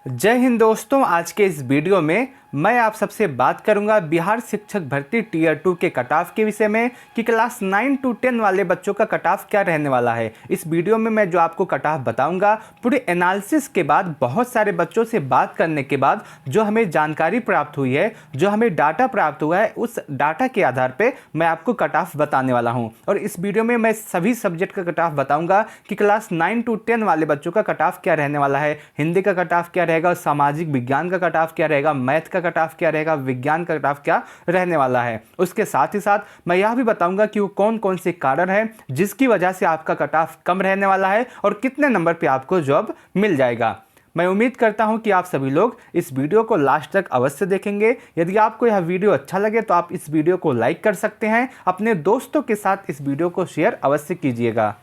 जय हिंद दोस्तों। आज के इस वीडियो में मैं आप सबसे बात करूंगा बिहार शिक्षक भर्ती टीयर 2 के कट ऑफ के विषय में कि क्लास 9 to 10 वाले बच्चों का कट ऑफ क्या रहने वाला है। इस वीडियो में मैं जो आपको कट ऑफ बताऊंगा, पूरे एनालिसिस के बाद, बहुत सारे बच्चों से बात करने के बाद जो हमें जानकारी प्राप्त हुई है, जो हमें डाटा प्राप्त हुआ है, उस डाटा के आधार पर मैं आपको कट ऑफ बताने वाला हूँ। और इस वीडियो में मैं सभी सब्जेक्ट का कट ऑफ बताऊँगा कि क्लास 9 to 10 वाले बच्चों का कट ऑफ क्या रहने वाला है, हिंदी का कट ऑफ क्या रहेगा, सामाजिक विज्ञान का कट ऑफ क्या रहेगा, मैथ का कट ऑफ क्या रहेगा, विज्ञान का कट ऑफ क्या रहने वाला है। उसके साथ ही साथ मैं यह भी बताऊंगा कि वो कौन कौन से कारण हैं जिसकी वजह से आपका कट ऑफ कम रहने वाला है और कितने नंबर पे आपको जॉब मिल जाएगा। मैं उम्मीद करता हूं कि आप सभी लोग इस वीडियो को लास्ट तक अवश्य देखेंगे। यदि आपको यह वीडियो अच्छा लगे तो आप इस वीडियो को लाइक कर सकते हैं, अपने दोस्तों के साथ इस वीडियो को शेयर अवश्य कीजिएगा।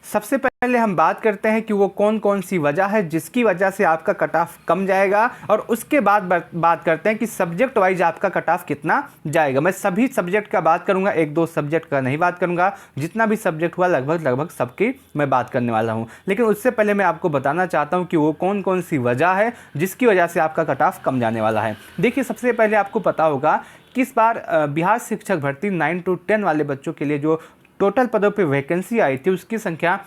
सबसे पहले हम बात करते हैं कि वो कौन कौन सी वजह है जिसकी वजह से आपका कट ऑफ कम जाएगा, और उसके बाद बात करते हैं कि सब्जेक्ट वाइज आपका कट ऑफ कितना जाएगा। मैं सभी सब्जेक्ट का बात करूंगा, एक दो सब्जेक्ट का नहीं बात करूंगा। जितना भी सब्जेक्ट हुआ लगभग सबकी मैं बात करने वाला हूं। लेकिन उससे पहले मैं आपको बताना चाहता हूं कि वो कौन कौन सी वजह है जिसकी वजह से आपका कट ऑफ कम जाने वाला है। देखिए, सबसे पहले आपको पता होगा कि इस बार बिहार शिक्षक भर्ती 9 to 10 वाले बच्चों के लिए जो टोटल पदों पे वैकेंसी आई थी उसकी संख्या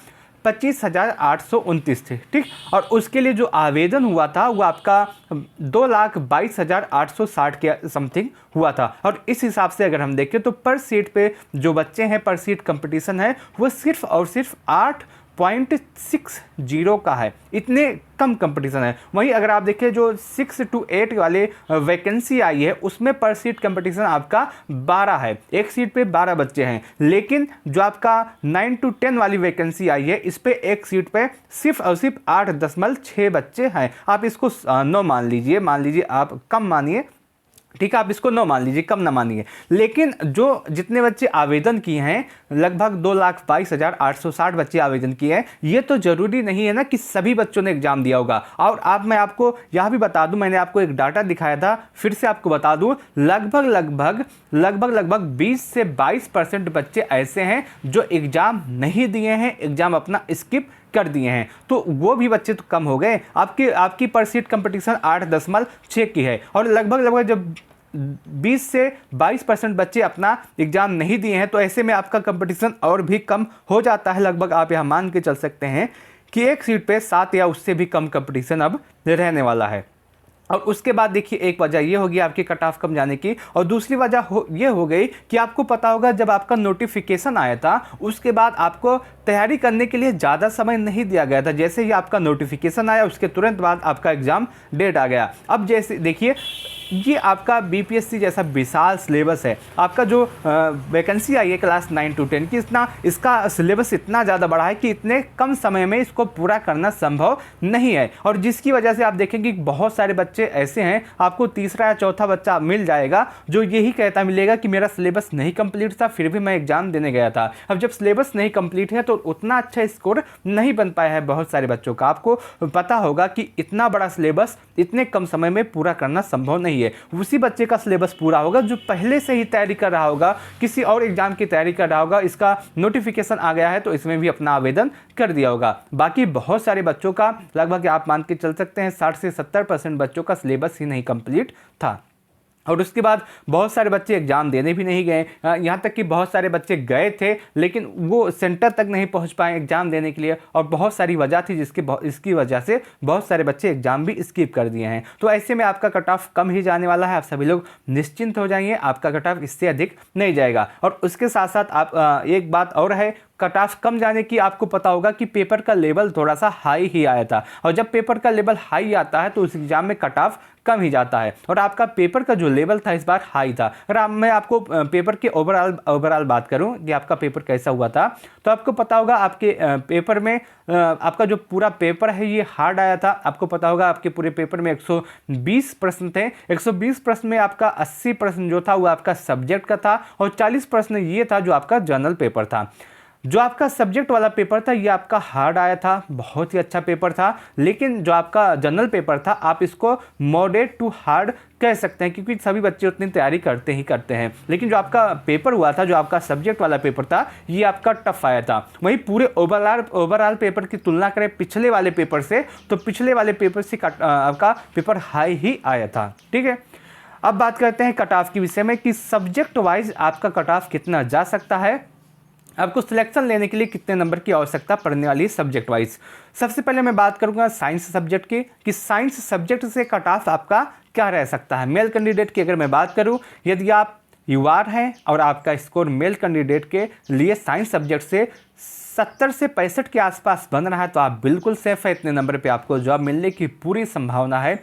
25,829 थी, ठीक। और उसके लिए जो आवेदन हुआ था वो आपका 2,22,860 के समथिंग हुआ था। और इस हिसाब से अगर हम देखें तो पर सीट पे जो बच्चे हैं, पर सीट कंपटीशन है वो सिर्फ और सिर्फ 8.60 का है। इतने कम कंपटीशन है। वहीं अगर आप देखें जो 6 to 8 वाले वैकेंसी आई है उसमें पर सीट कंपटीशन आपका 12 है, एक सीट पे 12 बच्चे हैं। लेकिन जो आपका 9 to 10 वाली वैकेंसी आई है इस पे एक सीट पे सिर्फ और सिर्फ 8.6 बच्चे हैं। आप इसको 9 मान लीजिए, आप कम मानिए, ठीक है, आप इसको 9 मान लीजिए, कम ना मानिए। लेकिन जो जितने बच्चे आवेदन किए हैं, लगभग 2,22,860 बच्चे आवेदन किए हैं। ये तो जरूरी नहीं है ना कि सभी बच्चों ने एग्जाम दिया होगा। और मैं आपको यह भी बता दूं, मैंने आपको एक डाटा दिखाया था, फिर से आपको बता दूं, लगभग 20 से 22% बच्चे ऐसे हैं जो एग्जाम नहीं दिए हैं, एग्जाम अपना स्किप कर दिए हैं। तो वो भी बच्चे तो कम हो गए। आपकी पर सीट कंपटीशन 8.6 की है, और लगभग जब 20 से 22% बच्चे अपना एग्जाम नहीं दिए हैं तो ऐसे में आपका कंपटीशन और भी कम हो जाता है। लगभग आप यह मान के चल सकते हैं कि एक सीट पे 7 या उससे भी कम कंपटीशन अब रहने वाला है। और उसके बाद देखिए, एक वजह ये होगी आपके कट ऑफ कम जाने की, और दूसरी वजह ये हो गई कि आपको पता होगा जब आपका नोटिफिकेशन आया था उसके बाद आपको तैयारी करने के लिए ज़्यादा समय नहीं दिया गया था। जैसे ही आपका नोटिफिकेशन आया उसके तुरंत बाद आपका एग्ज़ाम डेट आ गया। अब जैसे देखिए, ये आपका बीपीएससी जैसा विशाल सिलेबस है। आपका जो वैकेंसी आई है क्लास 9 to 10 की, इसका सिलेबस इतना ज़्यादा बड़ा है कि इतने कम समय में इसको पूरा करना संभव नहीं है। और जिसकी वजह से आप देखेंगे कि बहुत सारे बच्चे ऐसे हैं, आपको तीसरा या चौथा बच्चा मिल जाएगा जो यही कहता मिलेगा कि मेरा सिलेबस नहीं कंप्लीट था फिर भी मैं एग्जाम देने गया था। अब जब सिलेबस नहीं कंप्लीट है तो उतना अच्छा स्कोर नहीं बन पाया है बहुत सारे बच्चों का। आपको पता होगा कि इतना बड़ा सिलेबस इतने कम समय में पूरा करना संभव नहीं है। उसी बच्चे का सिलेबस पूरा होगा जो पहले से ही तैयारी कर रहा होगा, किसी और एग्जाम की तैयारी कर रहा होगा, इसका नोटिफिकेशन आ गया है तो इसमें भी अपना आवेदन कर दिया होगा। बाकी बहुत सारे बच्चों का, लगभग आप मान के चल सकते हैं 60 से 70% बच्चों का सिलेबस ही नहीं कंप्लीट था। और उसके बाद बहुत सारे बच्चे एग्जाम देने भी नहीं गए। यहाँ तक कि बहुत सारे बच्चे गए थे लेकिन वो सेंटर तक नहीं पहुँच पाए एग्जाम देने के लिए, और बहुत सारी वजह थी इसकी वजह से बहुत सारे बच्चे एग्जाम भी स्किप कर दिए हैं। तो ऐसे में आपका कट ऑफ कम ही जाने वाला है। आप सभी लोग निश्चिंत हो जाइए, आपका कट ऑफ इससे अधिक नहीं जाएगा। और उसके साथ साथ आप एक बात और है, कट ऑफ कम जाने की आपको पता होगा कि पेपर का लेवल थोड़ा सा हाई ही आया था, और जब पेपर का लेवल हाई आता है तो उस एग्जाम में कट ऑफ कम ही जाता है। और आपका पेपर का जो लेवल था इस बार हाई था। अगर मैं आपको पेपर के ओवरऑल बात करूं कि आपका पेपर कैसा हुआ था, तो आपको पता होगा आपके पेपर में आपका जो पूरा पेपर है ये हार्ड आया था। आपको पता होगा आपके पूरे पेपर में 120 प्रश्न थे। 120 प्रश्न में आपका 80 प्रश्न जो था वो आपका सब्जेक्ट का था, और 40 प्रश्न ये था जो आपका जनरल पेपर था। जो आपका सब्जेक्ट वाला पेपर था ये आपका हार्ड आया था, बहुत ही अच्छा पेपर था, लेकिन जो आपका जनरल पेपर था आप इसको मॉडरेट टू हार्ड कह सकते हैं, क्योंकि सभी बच्चे उतनी तैयारी करते ही करते हैं। लेकिन जो आपका पेपर हुआ था, जो आपका सब्जेक्ट वाला पेपर था, ये आपका टफ आया था। वहीं पूरे ओवरऑल पेपर की तुलना करें पिछले वाले पेपर से, तो पिछले वाले पेपर से आपका पेपर हाई ही आया था। ठीक है, अब बात करते हैं कट ऑफ के विषय में कि सब्जेक्ट वाइज आपका कट ऑफ कितना जा सकता है, आपको सिलेक्शन लेने के लिए कितने नंबर की आवश्यकता पड़ने वाली है सब्जेक्ट वाइज। सबसे पहले मैं बात करूंगा साइंस सब्जेक्ट की कि साइंस सब्जेक्ट से कट ऑफ आपका क्या रह सकता है। मेल कैंडिडेट की अगर मैं बात करूं, यदि आप यूआर हैं और आपका स्कोर मेल कैंडिडेट के लिए साइंस सब्जेक्ट से 70 से 65 के आसपास बन रहा है तो आप बिल्कुल सेफ है, इतने नंबर पर आपको जॉब मिलने की पूरी संभावना है।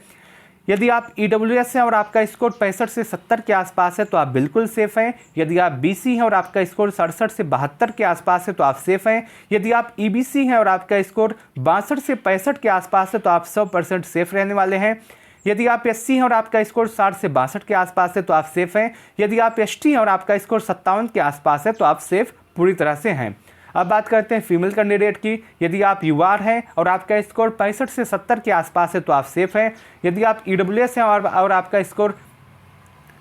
यदि आप EWS हैं और आपका स्कोर 65 से 70 के आसपास है तो आप बिल्कुल सेफ हैं। यदि आप BC हैं और आपका स्कोर 67 से 72 के आसपास है तो आप सेफ हैं। यदि आप EBC हैं और आपका स्कोर 62 से 65 के आसपास है तो आप 100% सेफ रहने वाले हैं। यदि आप SC हैं और आपका स्कोर 60 से 62 के आसपास है तो आप सेफ हैं। यदि आप ST हैं और आपका स्कोर 57 के आसपास है तो आप सेफ पूरी तरह से हैं। अब बात करते हैं फीमेल कैंडिडेट की। यदि आप यूआर हैं और आपका स्कोर 65 से 70 के आसपास है तो आप सेफ हैं। यदि आप EWS हैं और आपका स्कोर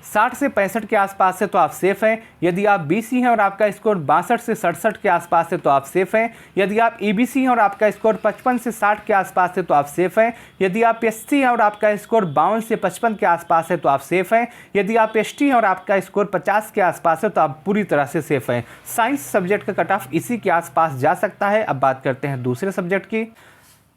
60 से 65 के आसपास है तो आप सेफ हैं। यदि आप BC हैं और आपका स्कोर 62 से 67 के आसपास है तो आप सेफ हैं। यदि आप EBC हैं और आपका स्कोर 55 से 60 के आसपास है तो आप सेफ हैं। यदि आप SC हैं और आपका स्कोर 52 से 55 के आसपास है तो आप सेफ हैं। यदि आप ST हैं और आपका स्कोर 50 के आसपास है तो आप पूरी तरह से सेफ हैं। साइंस सब्जेक्ट का कट ऑफ इसी के आसपास जा सकता है। अब बात करते हैं दूसरे सब्जेक्ट की।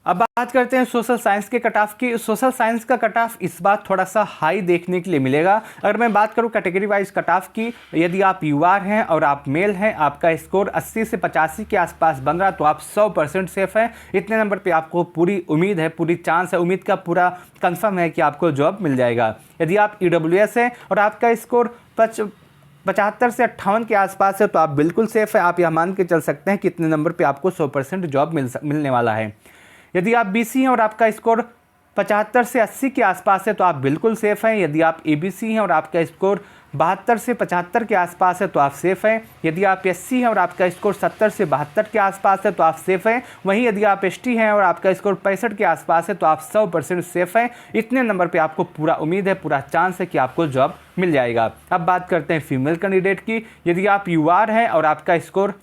अब बात करते हैं सोशल साइंस के कट ऑफ की। सोशल साइंस का कट ऑफ इस बार थोड़ा सा हाई देखने के लिए मिलेगा। अगर मैं बात करूं कैटेगरी वाइज कट ऑफ की, यदि आप यूआर हैं और आप मेल हैं, आपका स्कोर 80 से 85 के आसपास बन रहा तो आप 100% सेफ हैं। इतने नंबर पे आपको पूरी उम्मीद है, पूरी चांस है, उम्मीद का पूरा कंफर्म है कि आपको जॉब मिल जाएगा। यदि आप EWS हैं और आपका स्कोर 75 से 58 के आसपास है तो आप बिल्कुल सेफ है। आप यह मान के चल सकते हैं कि इतने नंबर पर आपको 100% जॉब मिलने वाला है। यदि आप BC हैं और आपका स्कोर 75 से 80 के आसपास है तो आप बिल्कुल सेफ हैं। यदि आप EBC हैं और आपका स्कोर 72 से 75 के आसपास है तो आप सेफ हैं। यदि आप SC हैं और आपका स्कोर 70 से 72 के आसपास है तो आप सेफ हैं। वहीं यदि आप ST हैं और आपका स्कोर 65 के आसपास है तो आप 100% सेफ हैं। इतने नंबर पे आपको पूरा उम्मीद है, पूरा चांस है कि आपको जॉब मिल जाएगा। अब बात करते हैं फीमेल कैंडिडेट की। यदि आप यूआर हैं और आपका स्कोर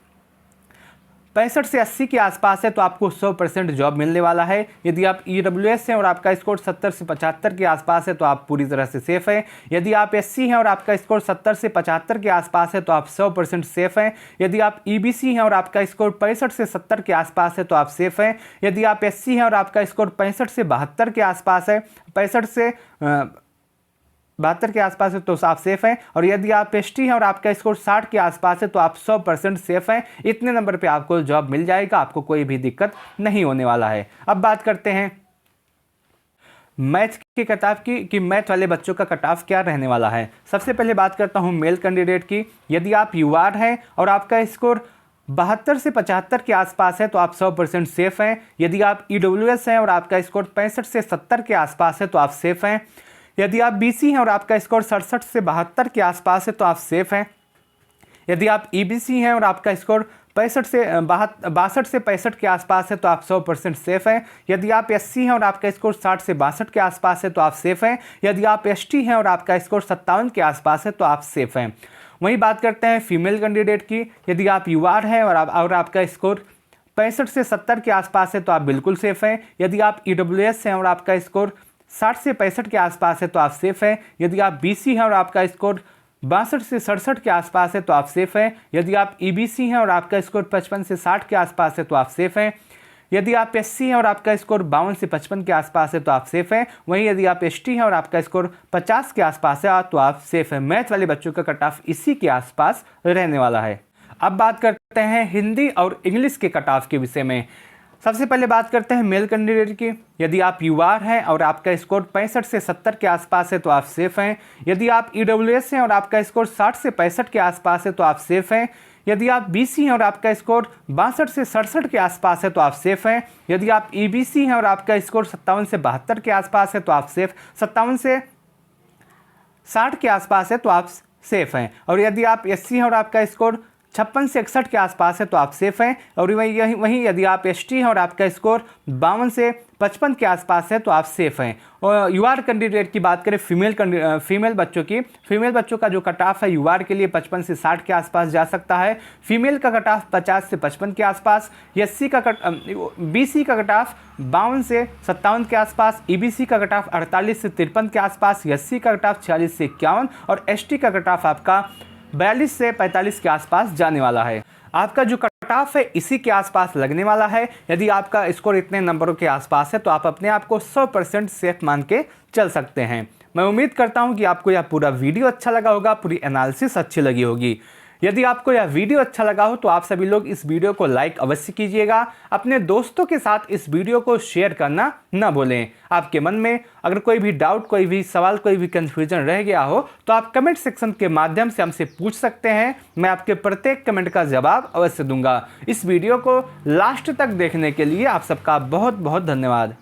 65 से 80 के आसपास है तो आपको 100% जॉब मिलने वाला है। यदि आप EWS हैं और आपका स्कोर 70 से 75 के आसपास है तो आप पूरी तरह से सेफ हैं। यदि आप SC हैं और आपका स्कोर 70 से 75 के आसपास है तो आप 100% सेफ हैं। यदि आप EBC हैं और आपका स्कोर 65 से 70 के आसपास है तो आप सेफ हैं। यदि आप SC हैं और आपका स्कोर 65 से 72 के आसपास है, 65 से 72 के आसपास है तो आप सेफ हैं। और यदि आप ST हैं और आपका स्कोर 60 के आसपास है तो आप 100% सेफ हैं। इतने नंबर पे आपको जॉब मिल जाएगा, आपको कोई भी दिक्कत नहीं होने वाला है। अब बात करते हैं मैथ के कट ऑफ की कि मैथ वाले बच्चों का कट ऑफ क्या रहने वाला है। सबसे पहले बात करता हूं मेल कैंडिडेट की। यदि आप यूआर हैं और आपका स्कोर 72 से 75 के आसपास है तो आप 100% सेफ हैं। यदि आप EWS हैं और आपका स्कोर 65 से 70 के आसपास है तो आप सेफ हैं। यदि आप BC हैं और आपका स्कोर 67 से 72 के आसपास है तो आप सेफ हैं। यदि आप EBC हैं और आपका स्कोर 62 से 65 के आसपास है तो आप 100% सेफ हैं। यदि आप SC हैं और आपका स्कोर 60 से 62 के आसपास है तो आप सेफ हैं। यदि आप ST हैं और आपका स्कोर 57 के आसपास है तो आप सेफ हैं। वहीं बात करते हैं फीमेल कैंडिडेट की। यदि आप यूआर हैं और आपका स्कोर 65 से 70 के आसपास है तो आप बिल्कुल सेफ हैं। यदि आप EWS हैं और आपका स्कोर 60 से 65 के आसपास है तो आप सेफ हैं। यदि आप BC हैं और आपका स्कोर 62 से 67 के आसपास है तो आप सेफ हैं। यदि आप EBC हैं और आपका स्कोर 55 से 60 के आसपास है तो आप सेफ हैं। यदि आप SC हैं और आपका स्कोर 52 से 55 के आसपास है तो आप सेफ हैं। वहीं यदि आप ST हैं और आपका स्कोर 50 के आसपास है तो आप सेफ हैं। मैथ वाले बच्चों का कट ऑफ इसी के आसपास रहने वाला है। अब बात करते हैं हिंदी और इंग्लिश के कट ऑफ के विषय में। सबसे पहले बात करते हैं मेल कैंडिडेट की। यदि आप यूआर हैं और आपका स्कोर 65 से 70 के आसपास है तो आप सेफ हैं। यदि आप EWS हैं और आपका स्कोर 60 से 65 के आसपास है तो आप सेफ हैं। यदि आप BC हैं और आपका स्कोर 62 से 67 के आसपास है तो आप सेफ हैं। यदि आप EBC हैं और आपका स्कोर 57 से 72 के आसपास है तो आप सेफ, 57 से 60 के आसपास है तो आप सेफ हैं। और यदि आप SC हैं और आपका स्कोर 56 से 61 के आसपास है तो आप सेफ हैं। और वहीं यदि आप एसटी हैं और आपका स्कोर 52 से 55 के आसपास है तो आप सेफ हैं। और यूआर कैंडिडेट की बात करें फीमेल बच्चों की, फीमेल बच्चों का जो कट ऑफ है यूआर के लिए 55 से 60 के आसपास जा सकता है। फीमेल का कट ऑफ 50 से 55 के आसपास, बीसी का कट ऑफ 52 से 57 के आसपास, ईबीसी का कट ऑफ 48 से 53 के आसपास, एससी का कट ऑफ 46 से 51 और एसटी का कट ऑफ आपका 42 से 45 के आसपास जाने वाला है। आपका जो कट ऑफ है इसी के आसपास लगने वाला है। यदि आपका स्कोर इतने नंबरों के आसपास है तो आप अपने आप को 100% सेफ मान के चल सकते हैं। मैं उम्मीद करता हूं कि आपको यह पूरा वीडियो अच्छा लगा होगा, पूरी एनालिसिस अच्छी लगी होगी। यदि आपको यह वीडियो अच्छा लगा हो तो आप सभी लोग इस वीडियो को लाइक अवश्य कीजिएगा। अपने दोस्तों के साथ इस वीडियो को शेयर करना न भूलें। आपके मन में अगर कोई भी डाउट, कोई भी सवाल, कोई भी कंफ्यूजन रह गया हो तो आप कमेंट सेक्शन के माध्यम से हमसे पूछ सकते हैं। मैं आपके प्रत्येक कमेंट का जवाब अवश्य दूंगा। इस वीडियो को लास्ट तक देखने के लिए आप सबका बहुत बहुत धन्यवाद।